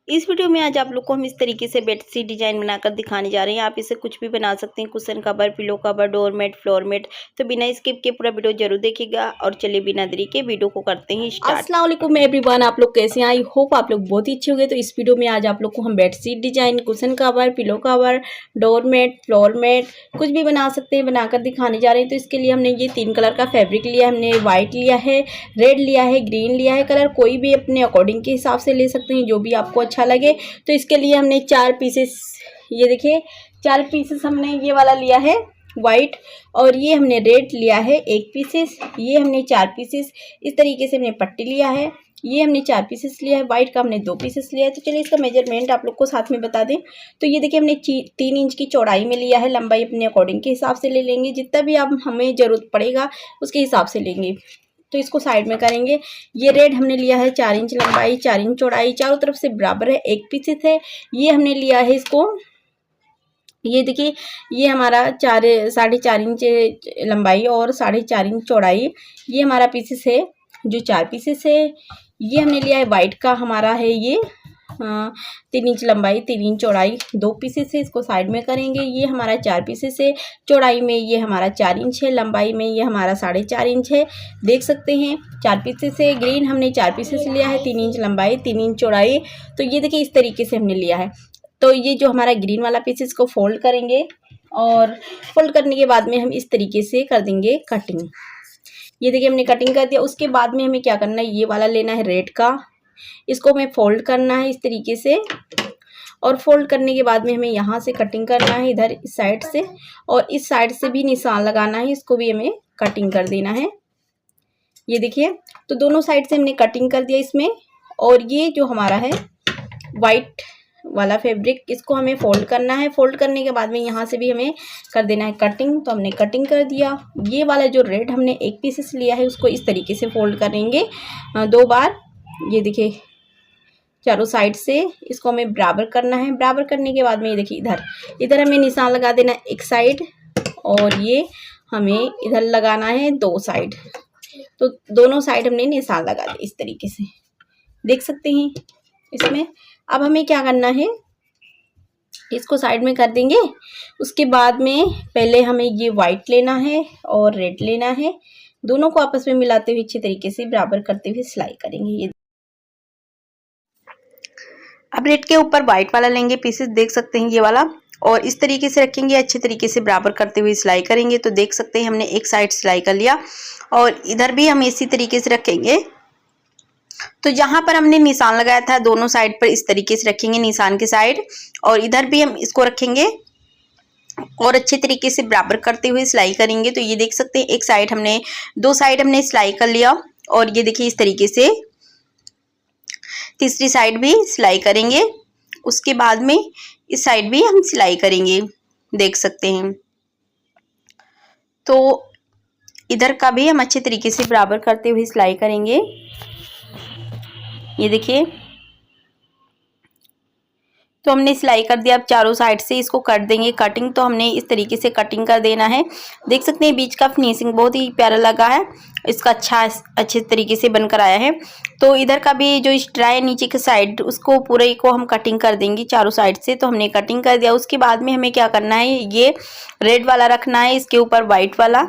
इस वीडियो में आज आप लोग को हम इस तरीके से बेडशीट डिजाइन बनाकर दिखाने जा रहे हैं। आप इसे कुछ भी बना सकते हैं, cushion cover, pillow cover, doormat, floor mat. तो बिना स्किप के पूरा वीडियो जरूर देखिएगा। और चलिए बिना देरी के वीडियो को करते हैं स्टार्ट। अस्सलाम वालेकुम एवरीवन, आप लोग कैसे हैं? आई होप आप लोग बहुत ही अच्छे होंगे। तो इस वीडियो में आज आप लोग को हम bedsheet design, cushion cover, pillow cover, doormat, floor mat कुछ भी बना सकते हैं, बनाकर दिखाने जा रहे हैं। तो इसके लिए हमने ये 3 कलर का फैब्रिक लिया है। हमने वाइट लिया है, रेड लिया है, ग्रीन लिया है। कलर कोई भी अपने अकॉर्डिंग के हिसाब से ले सकते हैं, जो भी आपको अच्छा लगे। तो इसके लिए हमने 4 पीसेस, ये देखिए 4 पीसेस हमने ये वाला लिया है वाइट, और ये हमने रेड लिया है 1 पीसेस, ये हमने 4 पीसेस। इस तरीके से हमने पट्टी लिया है, ये हमने 4 पीसेस लिया है। वाइट का हमने 2 पीसेस लिया है। तो चलिए इसका मेजरमेंट आप लोग को साथ में बता दें। तो ये देखिए हमने 3 इंच की चौड़ाई में लिया है। लंबाई अपने अकॉर्डिंग के हिसाब से ले लेंगे, जितना भी आप हमें ज़रूरत पड़ेगा उसके हिसाब से लेंगे। तो इसको साइड में करेंगे। ये रेड हमने लिया है 4 इंच लंबाई, 4 इंच चौड़ाई, चारों तरफ से बराबर है, 1 पीसेस है। ये हमने लिया है इसको, ये देखिए ये हमारा 4.5 इंच लंबाई और 4.5 इंच चौड़ाई, ये हमारा पीसेस है जो 4 पीसेस है। ये हमने लिया है वाइट का, हमारा है ये 3 इंच लंबाई, 3 इंच चौड़ाई, 2 पीसेस है। इसको साइड में करेंगे। ये हमारा 4 पीसेस है। चौड़ाई में ये हमारा 4 इंच है, लंबाई में ये हमारा 4.5 इंच है। देख सकते हैं 4 पीसेस है। ग्रीन हमने 4 पीसेस लिया है, 3 इंच लंबाई, 3 इंच चौड़ाई। तो ये देखिए इस तरीके से हमने लिया है। तो ये जो हमारा ग्रीन वाला पीस, इसको फोल्ड करेंगे और फोल्ड करने के बाद में हम इस तरीके से कर देंगे कटिंग। ये देखिए हमने कटिंग कर दिया। उसके बाद में हमें क्या करना है, ये वाला लेना है रेड का, इसको हमें फोल्ड करना है इस तरीके से। और फोल्ड करने के बाद में हमें यहाँ से कटिंग करना है, इधर इस साइड से, और इस साइड से भी निशान लगाना है। इसको भी हमें कटिंग कर देना है। ये देखिए तो दोनों साइड से हमने कटिंग कर दिया इसमें। और ये जो हमारा है वाइट वाला फैब्रिक, इसको हमें फोल्ड करना है। फोल्ड करने के बाद में यहाँ से भी हमें कर देना है कटिंग। तो हमने कटिंग कर दिया। ये वाला जो रेड हमने 1 पीसेस लिया है, उसको इस तरीके से फोल्ड करेंगे 2 बार। ये देखिए चारों साइड से इसको हमें बराबर करना है। बराबर करने के बाद में ये देखिए इधर हमें निशान लगा देना है एक साइड, और ये हमें इधर लगाना है 2 साइड। तो दोनों साइड हमने निशान लगा दिया इस तरीके से, देख सकते हैं इसमें। अब हमें क्या करना है, इसको साइड में कर देंगे। उसके बाद में पहले हमें ये वाइट लेना है और रेड लेना है। दोनों को आपस में मिलाते हुए अच्छे तरीके से बराबर करते हुए सिलाई करेंगे। ये अब रेड के ऊपर वाइट वाला लेंगे पीसेस, देख सकते हैं ये वाला, और इस तरीके से रखेंगे, अच्छे तरीके से बराबर करते हुए सिलाई करेंगे। तो देख सकते हैं हमने एक साइड सिलाई कर लिया, और इधर भी हम इसी तरीके से रखेंगे। तो जहां पर हमने निशान लगाया था दोनों साइड पर इस तरीके से रखेंगे निशान के साइड, और इधर भी हम इसको रखेंगे और अच्छे तरीके से बराबर करते हुए सिलाई करेंगे। तो ये देख सकते हैं एक साइड हमने, 2 साइड हमने सिलाई कर लिया, और ये देखिए इस तरीके से तीसरी साइड भी सिलाई करेंगे। उसके बाद में इस साइड भी हम सिलाई करेंगे, देख सकते हैं। तो इधर का भी हम अच्छे तरीके से बराबर करते हुए सिलाई करेंगे। ये देखिए तो हमने सिलाई कर दिया। अब चारों साइड से इसको कर देंगे कटिंग। तो हमने इस तरीके से कटिंग कर देना है। देख सकते हैं बीच का फिनिशिंग बहुत ही प्यारा लगा है, इसका अच्छे तरीके से बनकर आया है। तो इधर का भी जो एक्स्ट्रा है नीचे के साइड, उसको पूरे को हम कटिंग कर देंगे चारों साइड से। तो हमने कटिंग कर दिया। उसके बाद में हमें क्या करना है, ये रेड वाला रखना है, इसके ऊपर वाइट वाला,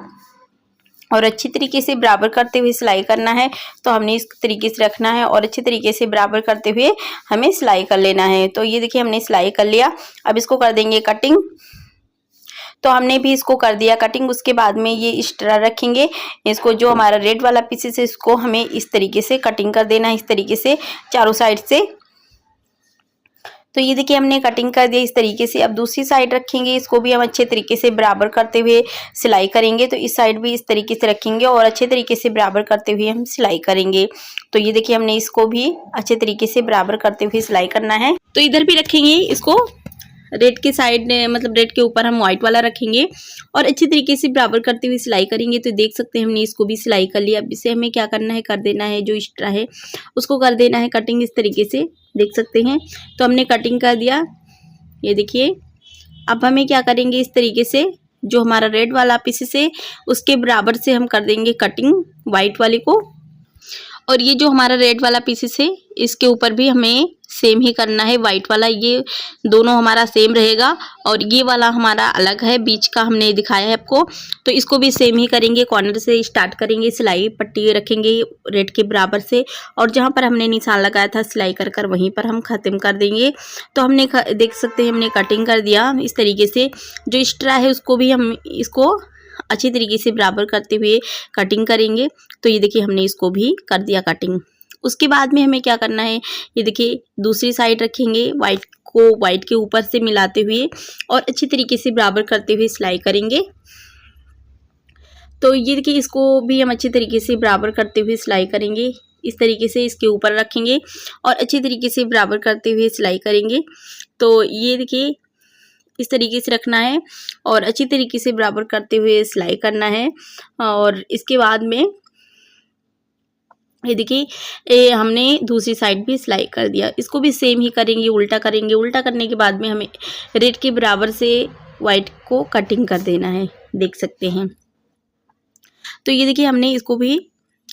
और अच्छी तरीके से बराबर करते हुए सिलाई करना है। तो हमने इस तरीके से रखना है और अच्छे तरीके से बराबर करते हुए हमें सिलाई कर लेना है। तो ये देखिए हमने सिलाई कर लिया। अब इसको कर देंगे कटिंग। तो हमने भी इसको कर दिया कटिंग। उसके बाद में ये एक्स्ट्रा रखेंगे, इसको जो हमारा रेड वाला पीसेस है इसको हमें इस तरीके से कटिंग कर देना है, इस तरीके से चारों साइड से। तो ये देखिए हमने कटिंग कर दिया इस तरीके से। अब दूसरी साइड रखेंगे, इसको भी हम अच्छे तरीके से बराबर करते हुए सिलाई करेंगे। तो इस साइड भी इस तरीके से रखेंगे और अच्छे तरीके से बराबर करते हुए हम सिलाई करेंगे। तो ये देखिए हमने इसको भी अच्छे तरीके से बराबर करते हुए सिलाई करना है। तो इधर भी रखेंगे इसको, रेड के साइड मतलब रेड के ऊपर हम व्हाइट वाला रखेंगे और अच्छी तरीके से बराबर करते हुए सिलाई करेंगे। तो देख सकते हैं हमने इसको भी सिलाई कर लिया। अब इसे हमें क्या करना है, कर देना है जो एक्स्ट्रा है उसको कर देना है कटिंग इस तरीके से, देख सकते हैं। तो हमने कटिंग कर दिया, ये देखिए। अब हमें क्या करेंगे, इस तरीके से जो हमारा रेड वाला पीस है उसके बराबर से हम कर देंगे कटिंग वाइट वाले को, और ये जो हमारा रेड वाला पीसेस है इसके ऊपर भी हमें सेम ही करना है, वाइट वाला ये दोनों हमारा सेम रहेगा और ये वाला हमारा अलग है, बीच का हमने दिखाया है आपको, तो इसको भी सेम ही करेंगे। कॉर्नर से स्टार्ट करेंगे, सिलाई पट्टी रखेंगे रेड के बराबर से और जहाँ पर हमने निशान लगाया था सिलाई कर कर वहीं पर हम ख़त्म कर देंगे। तो हमने देख सकते हैं हमने कटिंग कर दिया इस तरीके से। जो एक्स्ट्रा है उसको भी हम इसको अच्छी तरीके से बराबर करते हुए कटिंग करेंगे। तो ये देखिए हमने इसको भी कर दिया कटिंग। उसके बाद में हमें क्या करना है, ये देखिए दूसरी साइड रखेंगे, वाइट को वाइट के ऊपर से मिलाते हुए और अच्छी तरीके से बराबर करते हुए सिलाई करेंगे। तो ये देखिए इसको भी हम अच्छी तरीके से बराबर करते हुए सिलाई करेंगे। इस तरीके से इसके ऊपर रखेंगे और अच्छी तरीके से बराबर करते हुए सिलाई करेंगे। तो ये देखिए इस तरीके से रखना है और अच्छी तरीके से बराबर करते हुए सिलाई करना है। और इसके बाद में ये देखिए हमने दूसरी साइड भी सिलाई कर दिया, इसको भी सेम ही करेंगे, उल्टा करेंगे। उल्टा करने के बाद में हमें रेड के बराबर से वाइट को कटिंग कर देना है, देख सकते हैं। तो ये देखिए हमने इसको भी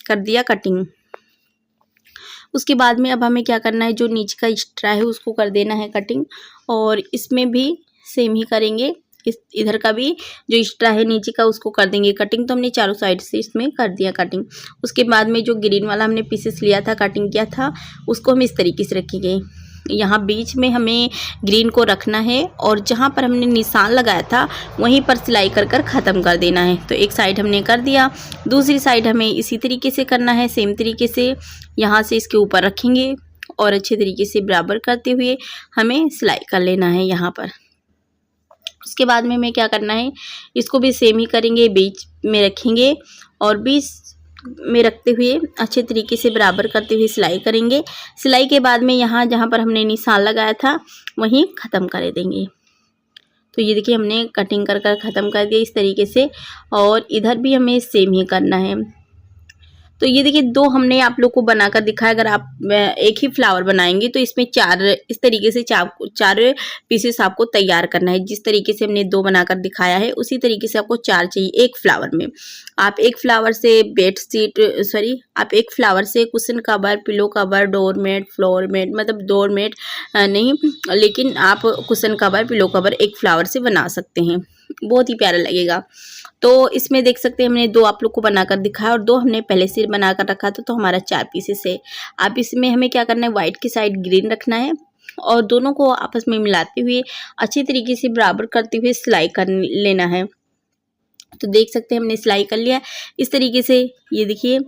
कर दिया कटिंग। उसके बाद में अब हमें क्या करना है, जो नीचे का एक्स्ट्रा है उसको कर देना है कटिंग और इसमें भी सेम ही करेंगे। इस इधर का भी जो एक्स्ट्रा है नीचे का उसको कर देंगे कटिंग। तो हमने चारों साइड से इसमें कर दिया कटिंग। उसके बाद में जो ग्रीन वाला हमने पीसेस लिया था, कटिंग किया था, उसको हम इस तरीके से रखेंगे। यहाँ बीच में हमें ग्रीन को रखना है और जहाँ पर हमने निशान लगाया था वहीं पर सिलाई कर कर ख़त्म कर देना है। तो एक साइड हमने कर दिया, दूसरी साइड हमें इसी तरीके से करना है। सेम तरीके से यहाँ से इसके ऊपर रखेंगे और अच्छे तरीके से बराबर करते हुए हमें सिलाई कर लेना है यहाँ पर। उसके बाद में हमें क्या करना है, इसको भी सेम ही करेंगे, बीच में रखेंगे और बीच में रखते हुए अच्छे तरीके से बराबर करते हुए सिलाई करेंगे। सिलाई के बाद में यहाँ जहाँ पर हमने निशान लगाया था वहीं ख़त्म कर देंगे। तो ये देखिए हमने कटिंग कर कर ख़त्म कर दिया इस तरीके से और इधर भी हमें सेम ही करना है। तो ये देखिए दो हमने आप लोग को बनाकर दिखाया। अगर आप एक ही फ्लावर बनाएंगे तो इसमें चार इस तरीके से चार पीसेस आपको तैयार करना है। जिस तरीके से हमने दो बनाकर दिखाया है उसी तरीके से आपको चार चाहिए एक फ्लावर में। आप एक फ्लावर से आप एक फ्लावर से cushion cover, pillow cover, doormat, floor mat, मतलब डोरमेट नहीं लेकिन आप कुशन कवर, पिलो कवर एक फ्लावर से बना सकते हैं, बहुत ही प्यारा लगेगा। तो इसमें देख सकते हैं हमने दो आप लोग को बनाकर दिखाया और दो हमने पहले से बनाकर रखा था। तो हमारा चार पीसेस है। अब इसमें हमें क्या करना है, वाइट की साइड ग्रीन रखना है और दोनों को आपस में मिलाते हुए अच्छी तरीके से बराबर करते हुए सिलाई कर लेना है। तो देख सकते हैं हमने सिलाई कर लिया इस तरीके से, ये देखिए।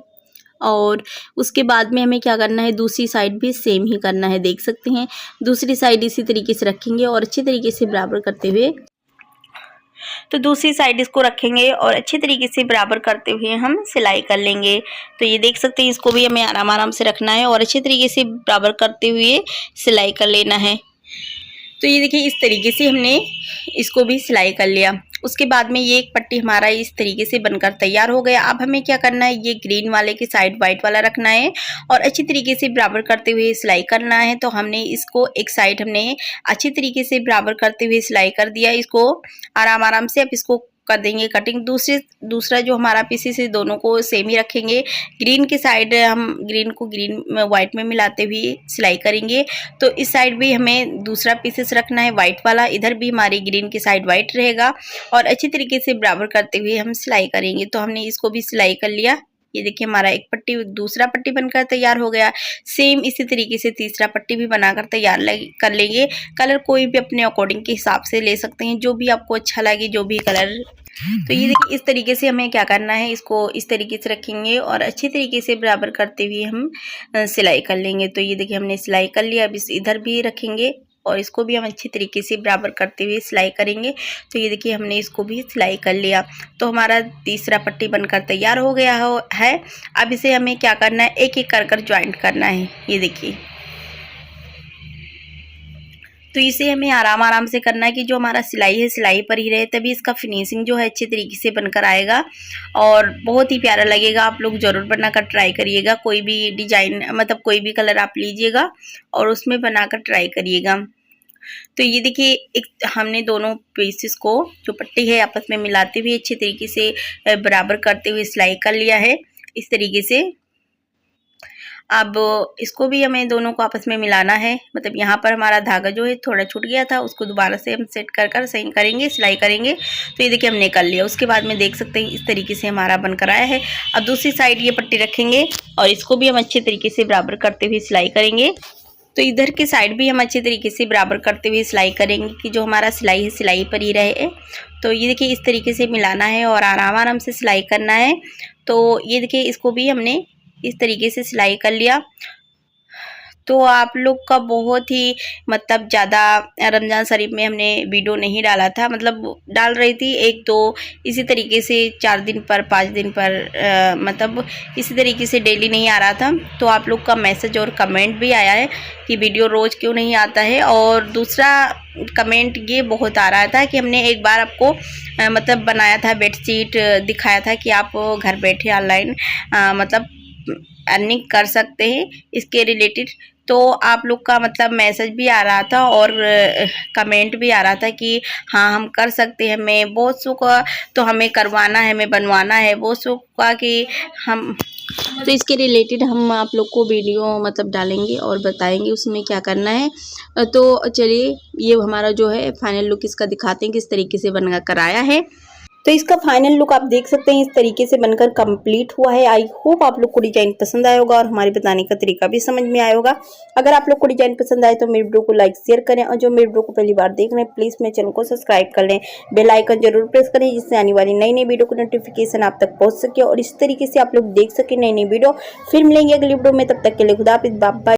और उसके बाद में हमें क्या करना है, दूसरी साइड भी सेम ही करना है, देख सकते हैं। दूसरी साइड इसी तरीके से रखेंगे और अच्छी तरीके से बराबर करते हुए, तो दूसरी साइड इसको रखेंगे और अच्छे तरीके से बराबर करते हुए हम सिलाई कर लेंगे। तो ये देख सकते हैं इसको भी हमें आराम से रखना है और अच्छे तरीके से बराबर करते हुए सिलाई कर लेना है। तो ये देखिए इस तरीके से हमने इसको भी सिलाई कर लिया। उसके बाद में ये एक पट्टी हमारा इस तरीके से बनकर तैयार हो गया। अब हमें क्या करना है, ये ग्रीन वाले की साइड वाइट वाला रखना है और अच्छी तरीके से बराबर करते हुए सिलाई करना है। तो हमने इसको एक साइड हमने अच्छी तरीके से बराबर करते हुए सिलाई कर दिया। इसको आराम से अब इसको कर देंगे कटिंग। दूसरा जो हमारा पीसेस है दोनों को सेम ही रखेंगे। ग्रीन की साइड हम ग्रीन को वाइट में मिलाते हुए सिलाई करेंगे। तो इस साइड भी हमें दूसरा पीसेस रखना है वाइट वाला, इधर भी हमारी ग्रीन की साइड वाइट रहेगा और अच्छी तरीके से बराबर करते हुए हम सिलाई करेंगे। तो हमने इसको भी सिलाई कर लिया। ये देखिए हमारा एक पट्टी दूसरा पट्टी बनकर तैयार हो गया। सेम इसी तरीके से तीसरा पट्टी भी बनाकर तैयार कर लेंगे। कलर कोई भी अपने अकॉर्डिंग के हिसाब से ले सकते हैं, जो भी आपको अच्छा लगे, जो भी कलर। तो ये देखिए इस तरीके से हमें क्या करना है, इसको इस तरीके से रखेंगे और अच्छी तरीके से बराबर करते हुए हम सिलाई कर लेंगे। तो ये देखिए हमने सिलाई कर लिया। अब इधर भी रखेंगे और इसको भी हम अच्छी तरीके से बराबर करते हुए सिलाई करेंगे। तो ये देखिए हमने इसको भी सिलाई कर लिया। तो हमारा तीसरा पट्टी बनकर तैयार हो गया है। अब इसे हमें क्या करना है, एक एक कर कर ज्वाइंट करना है। ये देखिए तो इसे हमें आराम से करना है कि जो हमारा सिलाई है सिलाई पर ही रहे, तभी इसका फिनिशिंग जो है अच्छे तरीके से बनकर आएगा और बहुत ही प्यारा लगेगा। आप लोग ज़रूर बनाकर ट्राई करिएगा। कोई भी डिजाइन मतलब कोई भी कलर आप लीजिएगा और उसमें बनाकर ट्राई करिएगा। तो ये देखिए एक हमने दोनों पीसेस को जो पट्टी है आपस में मिलाते हुए अच्छे तरीके से बराबर करते हुए सिलाई कर लिया है इस तरीके से। अब इसको भी हमें दोनों को आपस में मिलाना है। मतलब यहाँ पर हमारा धागा जो है थोड़ा छूट गया था, उसको दोबारा से हम सेट कर सही करेंगे, सिलाई करेंगे। तो ये देखिए हमने कर लिया। उसके बाद में देख सकते हैं इस तरीके से हमारा बनकर आया है। अब दूसरी साइड ये पट्टी रखेंगे और इसको भी हम अच्छे तरीके से बराबर करते हुए सिलाई करेंगे। तो इधर की साइड भी हम अच्छे तरीके से बराबर करते हुए सिलाई करेंगे कि जो हमारा सिलाई है सिलाई पर ही रहे। तो ये देखिए इस तरीके से मिलाना है और आराम आराम से सिलाई करना है। तो ये देखिए इसको भी हमने इस तरीके से सिलाई कर लिया। तो आप लोग का बहुत ही मतलब ज़्यादा रमज़ान शरीफ में हमने वीडियो नहीं डाला था, मतलब डाल रही थी एक दो इसी तरीके से 4 दिन पर 5 दिन पर मतलब इसी तरीके से डेली नहीं आ रहा था। तो आप लोग का मैसेज और कमेंट भी आया है कि वीडियो रोज़ क्यों नहीं आता है। और दूसरा कमेंट ये बहुत आ रहा था कि हमने एक बार आपको मतलब बनाया था बेडशीट दिखाया था कि आप घर बैठे ऑनलाइन मतलब अर्निंग कर सकते हैं इसके रिलेटेड। तो आप लोग का मतलब मैसेज भी आ रहा था और कमेंट भी आ रहा था कि हाँ हम कर सकते हैं। मैं बहुत सौ का तो हमें करवाना है, हमें बनवाना है, बहुत सौ का कि हम तो इसके रिलेटेड हम आप लोग को वीडियो मतलब डालेंगे और बताएंगे उसमें क्या करना है। तो चलिए ये हमारा जो है फाइनल लुक इसका दिखाते हैं किस तरीके से बन कर आया है। तो इसका फाइनल लुक आप देख सकते हैं इस तरीके से बनकर कंप्लीट हुआ है। आई होप आप लोग को डिजाइन पसंद आया होगा और हमारे बताने का तरीका भी समझ में आया होगा। अगर आप लोग को डिजाइन पसंद आए तो मेरे वीडियो को लाइक शेयर करें और जो मेरे वीडियो को पहली बार देख रहे हैं प्लीज मेरे चैनल को सब्सक्राइब कर लें, बेल आइकन जरूर प्रेस करें जिससे आने वाली नई नई वीडियो की नोटिफिकेशन आप तक पहुंच सके और इस तरीके से आप लोग देख सके नई नई वीडियो। फिर मिलेंगे अगली वीडियो में, तब तक के लिए खुदा हाफिज़, बाय बाय।